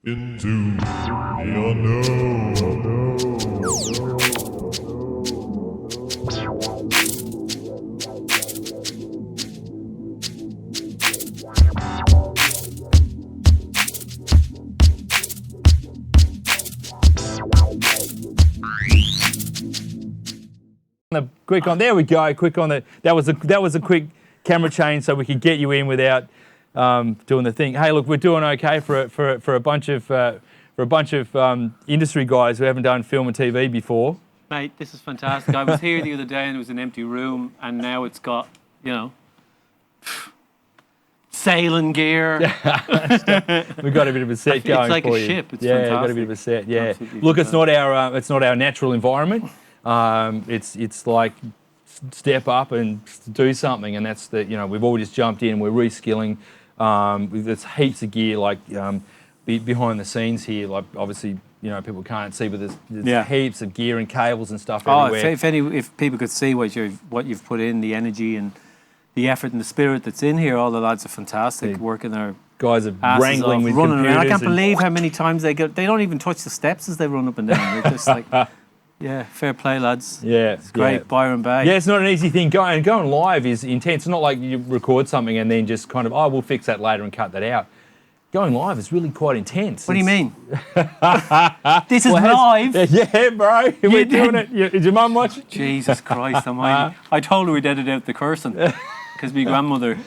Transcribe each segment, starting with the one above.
Into the unknown. Quick on, there we go. Quick on that was a quick camera change so we could get you in without doing the thing. Hey, look, we're doing okay for a bunch of industry guys who haven't done film and TV before. Mate, this is fantastic. I was here the other day and it was an empty room, and now it's got, you know, sailing gear. We've got a bit of a set going It's like for a you. ship. It's yeah, fantastic. got a bit of a set. Yeah. Absolutely Look, it's not our natural environment. It's like step up and do something, and that's we've all just jumped in. We're reskilling. There's heaps of gear like behind the scenes here. Like obviously, people can't see, but there's heaps of gear and cables and stuff everywhere. If people could see what you've put in, the energy and the effort and the spirit that's in here, all the lads are fantastic, working their guys are asses wrangling off, with running computers. around. I can't believe how many times they don't even touch the steps as they run up and down. They're just like, yeah, fair play, lads. Yeah, it's great. Yeah. Byron Bay. Yeah, it's not an easy thing. Going live is intense. It's not like you record something and then just kind of, we'll fix that later and cut that out. Going live is really quite intense. What do you mean? This is live. Yeah, bro. We're doing it. Did your mum watch it? Jesus Christ, I told her we'd edit out the cursing because my grandmother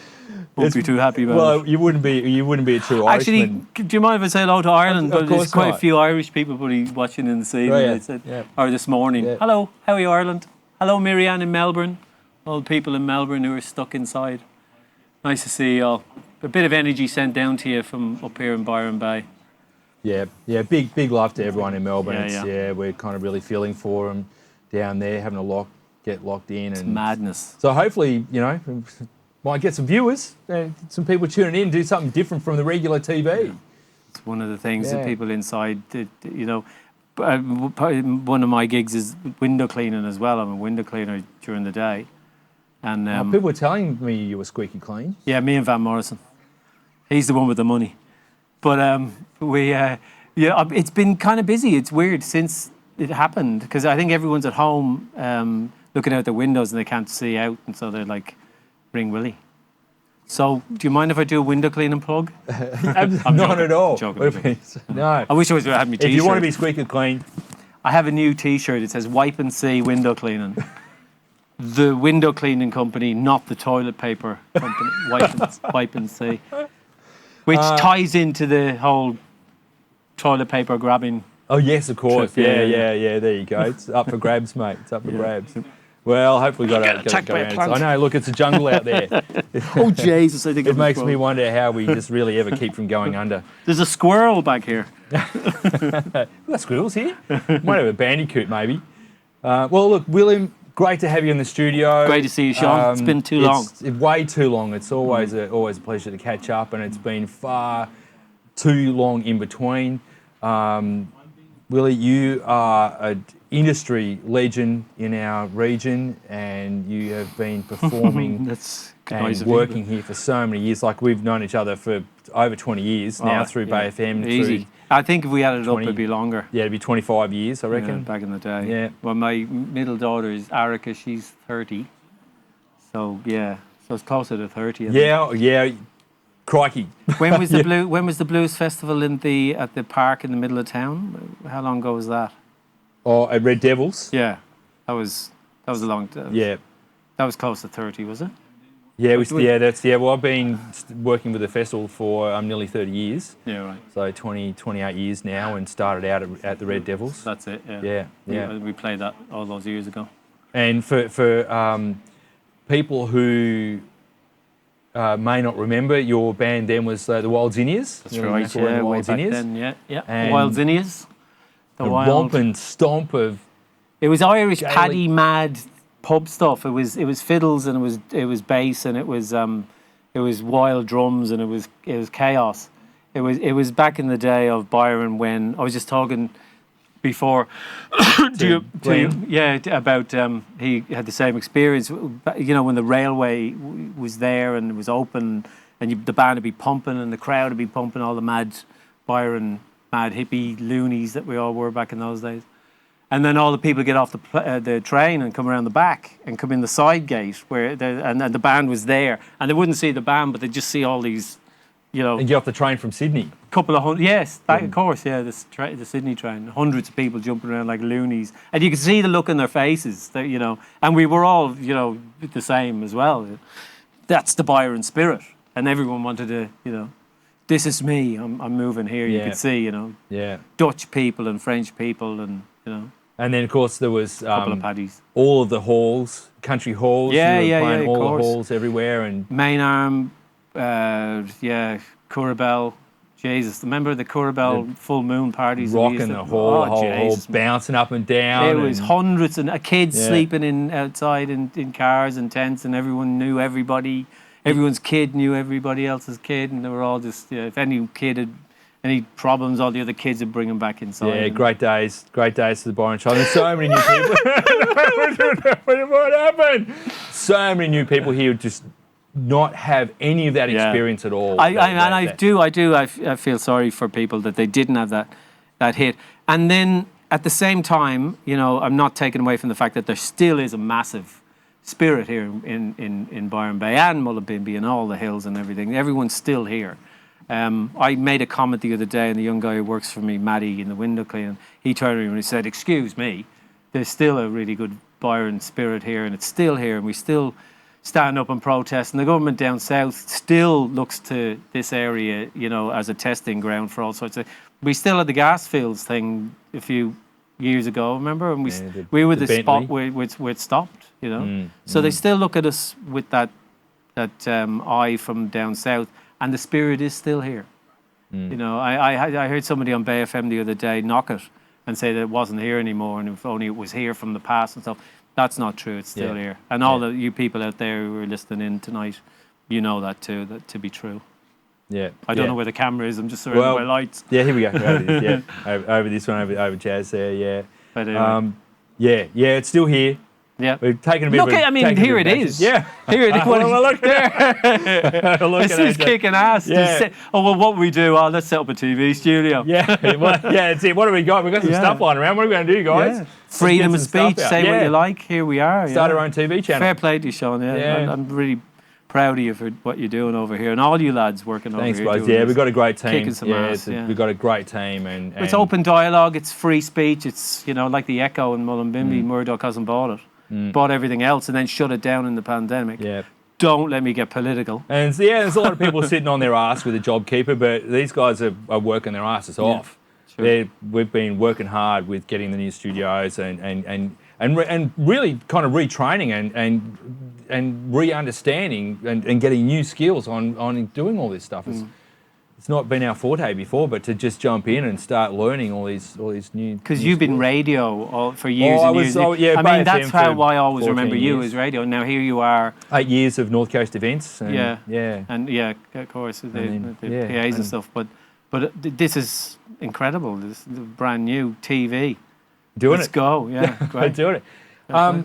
won't be too happy about it. Well, you wouldn't be a true Actually, Irishman. do you mind if I say hello to Ireland? Of course There's quite not. a few Irish people probably watching in this evening. yeah. They said, Yeah. or this morning. Yeah. Hello, how are you, Ireland? Hello, Marianne in Melbourne. All the people in Melbourne who are stuck inside. Nice to see you all. A bit of energy sent down to you from up here in Byron Bay. Yeah. Big love to everyone in Melbourne. Yeah. We're kind of really feeling for them down there, having to get locked in. It's and madness. So hopefully, might get some viewers, some people tuning in, do something different from the regular TV. It's one of the things that people inside, one of my gigs is window cleaning as well. I'm a window cleaner during the day. And people were telling me you were squeaky clean. Yeah, me and Van Morrison. He's the one with the money. But it's been kind of busy. It's weird since it happened because I think everyone's at home looking out the windows and they can't see out, and so they're like, ring Willie. So, do you mind if I do a window cleaning plug? I'm not at all. Joking. No. I wish I had my T-shirt. If you want to be squeaky clean, I have a new T-shirt. It says "Wipe and See Window Cleaning." The window cleaning company, not the toilet paper company. Wipe and See, which ties into the whole toilet paper grabbing. Oh yes, of course. Trip. Yeah. There you go. It's up for grabs, mate. It's up for grabs. Well, hopefully got to go around. I know. Look, it's a jungle out there. Oh Jesus! I think it makes me wonder how we just really ever keep from going under. There's a squirrel back here. We've got squirrels here. Might have a bandicoot, maybe. Well, look, William, great to have you in the studio. Great to see you, Sean. It's been too long. Way too long. It's always a pleasure to catch up, and it's been far too long in between. Willie, you are an industry legend in our region, and you have been performing and working here for so many years. Like, we've known each other for over 20 years now through Bay FM. Easy. I think if we added it up, it'd be longer. Yeah, it'd be 25 years, I reckon. Yeah, back in the day. Yeah. Well, my middle daughter is Erica. She's 30. So, so it's closer to 30. I think. Yeah. Crikey. When was the blues festival at the park in the middle of town? How long ago was that? Oh, at Red Devils? Yeah. That was a long time. Yeah. That was close to 30, was it? Yeah, well, I've been working with the festival for nearly 30 years. Yeah, right. So 28 years now, and started out at the Red Devils. That's it, Yeah. We played that all those years ago. And for people who may not remember, your band then was the Wild Zinnias. That's right, the Wild Zinnias. Then, yeah. Wild Zinnias. The romp and stomp of... It was Irish paddy mad pub stuff. It was fiddles, and it was bass, and it was wild drums, and it was chaos. It was back in the day of Byron, when I was just talking before to you, about he had the same experience. When the railway was there and it was open, and the band would be pumping and the crowd would be pumping all the mad Byron mad hippie loonies that we all were back in those days. And then all the people get off the train and come around the back and come in the side gate and the band was there. And they wouldn't see the band, but they'd just see all these, And get off the train from Sydney. Couple of hundred, yes, of course, yeah, the Sydney train. Hundreds of people jumping around like loonies. And you could see the look in their faces, that, and we were all, the same as well. That's the Byron spirit. And everyone wanted to, this is me, I'm moving here. You could see, Dutch people and French people and, And then, of course, there was couple of paddies. All of the halls, country halls. You were playing all course. the halls everywhere. And Main Arm, Curabell. Jesus, remember the Curabell full moon parties? Rocking the whole hall, bouncing up and down. There was hundreds of kids sleeping outside in cars and tents, and everyone knew everybody. Everyone's kid knew everybody else's kid, and they were all just, if any kid had any problems, all the other kids would bring them back inside. Yeah, great days to the Byron Child. There's so many new people. What happened? So many new people here just not have any of that experience at all. I feel sorry for people that they didn't have that hit. And then at the same time, I'm not taking away from the fact that there still is a massive spirit here in Byron Bay and Mullumbimby and all the hills and everything. Everyone's still here. I made a comment the other day, and the young guy who works for me, Matty, in the window cleaning, he turned to me and he said, "Excuse me, there's still a really good Byron spirit here, and it's still here, and we still stand up and protest. And the government down south still looks to this area, as a testing ground for all sorts of. We still had the gas fields thing a few years ago, remember? And we were the spot where it stopped, So they still look at us with that eye from down south, and the spirit is still here. I heard somebody on Bay FM the other day knock it and say that it wasn't here anymore, and if only it was here from the past and stuff. That's not true. It's still here. And all of you people out there who are listening in tonight, you know that too, that to be true. Yeah. I don't know where the camera is. I'm just surrounded by lights. Yeah, here we go. Over this one, over Jazz there, yeah. But anyway. It's still here. Yeah. We've taken a bit here it is. Yeah. Here it is. Look there. This is kicking ass. Yeah. What we do? Let's set up a TV studio. Yeah. That's it. What have we got? We've got some stuff lying around. What are we going to do, guys? Yeah. Freedom of speech. Say what you like. Here we are. Start our own TV channel. Fair play to you, Sean. Yeah. I'm really proud of you for what you're doing over here, and all you lads working over here. Thanks, guys. Yeah, we've got a great team. Kicking some ass. We've got a great team, and it's open dialogue. It's free speech. It's like the Echo in Mullumbimby. Murdoch hasn't bought it. Bought everything else and then shut it down in the pandemic. Yeah. Don't let me get political. And there's a lot of people sitting on their ass with a JobKeeper, but these guys are working their asses off. Sure. We've been working hard with getting the new studios and really kind of retraining and re-understanding and getting new skills on doing all this stuff. It's not been our forte before, but to just jump in and start learning all these new. Because you've been radio for years and years. That's how I always remember you as radio. Now here you are. 8 years of North Coast events. And, of course, the PAs and stuff. But this is incredible. This is brand new TV. Let's go. Yeah, great. Doing it. All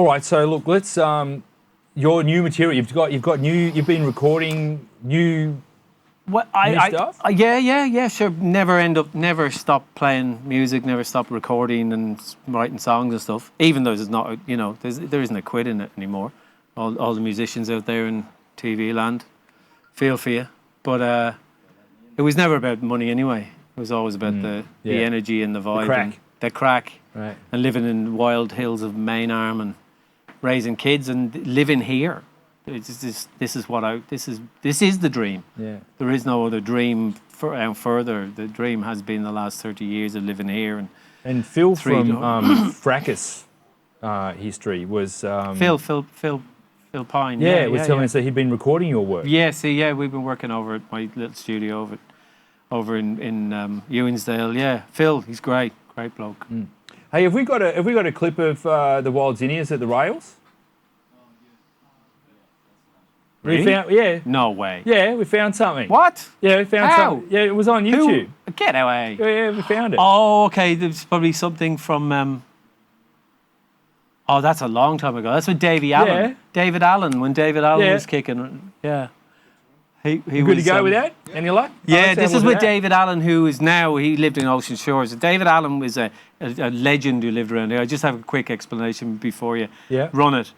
right. So look, let's your new material. You've been recording new. Well, stuff? Sure. Never stop playing music, never stop recording and writing songs and stuff. Even though there's not, there isn't a quid in it anymore. All the musicians out there in TV land, feel for you. But it was never about money anyway. It was always about the energy and the vibe, the crack, right. And living in wild hills of Main Arm and raising kids and living here. This is the dream. Yeah. There is no other dream further. The dream has been the last 30 years of living here. And Phil from Fracas history was Phil Pine. Was telling us that he'd been recording your work. We've been working over at my little studio over in Ewansdale. Yeah, Phil, he's great bloke. Hey, have we got a clip of the Wild Zinnias at the Rails? Really? We found, No way. Yeah, we found something. What? Yeah, we found something. Yeah, it was on YouTube. Get away. Yeah, we found it. Oh, okay. There's probably something from. That's a long time ago. That's with Davey Allen. Yeah. David Allen, when David Allen was kicking. Yeah. He Good to go with that? Any luck? Yeah, this is with David Allen, who is now, he lived in Ocean Shores. David Allen was a legend who lived around here. I just have a quick explanation before you run it.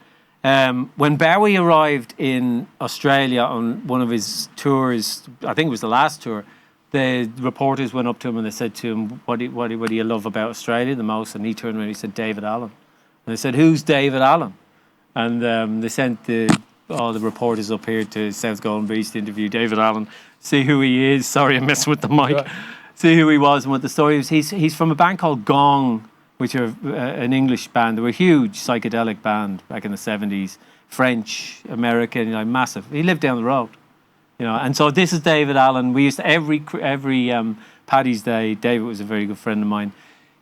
When Bowie arrived in Australia on one of his tours, I think it was the last tour, the reporters went up to him and they said to him, what do you love about Australia the most? And he turned around and he said, David Allen. And they said, who's David Allen? And they sent all the reporters up here to South Golden Beach to interview David Allen, see who he is. Sorry, I'm messing with the mic. Right. See who he was and what the story is. He's from a band called Gong, which are an English band. They were a huge psychedelic band back in the 70s. French, American, massive. He lived down the road. And so this is David Allen. We used to, every Paddy's Day, David was a very good friend of mine.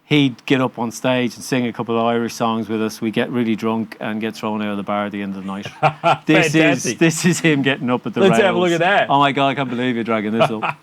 He'd get up on stage and sing a couple of Irish songs with us. We get really drunk and get thrown out of the bar at the end of the night. This is him getting up at the rails. Let's have a look at that. Oh my God, I can't believe you're dragging this up.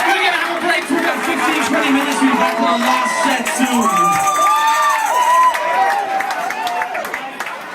We're gonna have a break for about 15-20 minutes. We'll be back with our last set soon.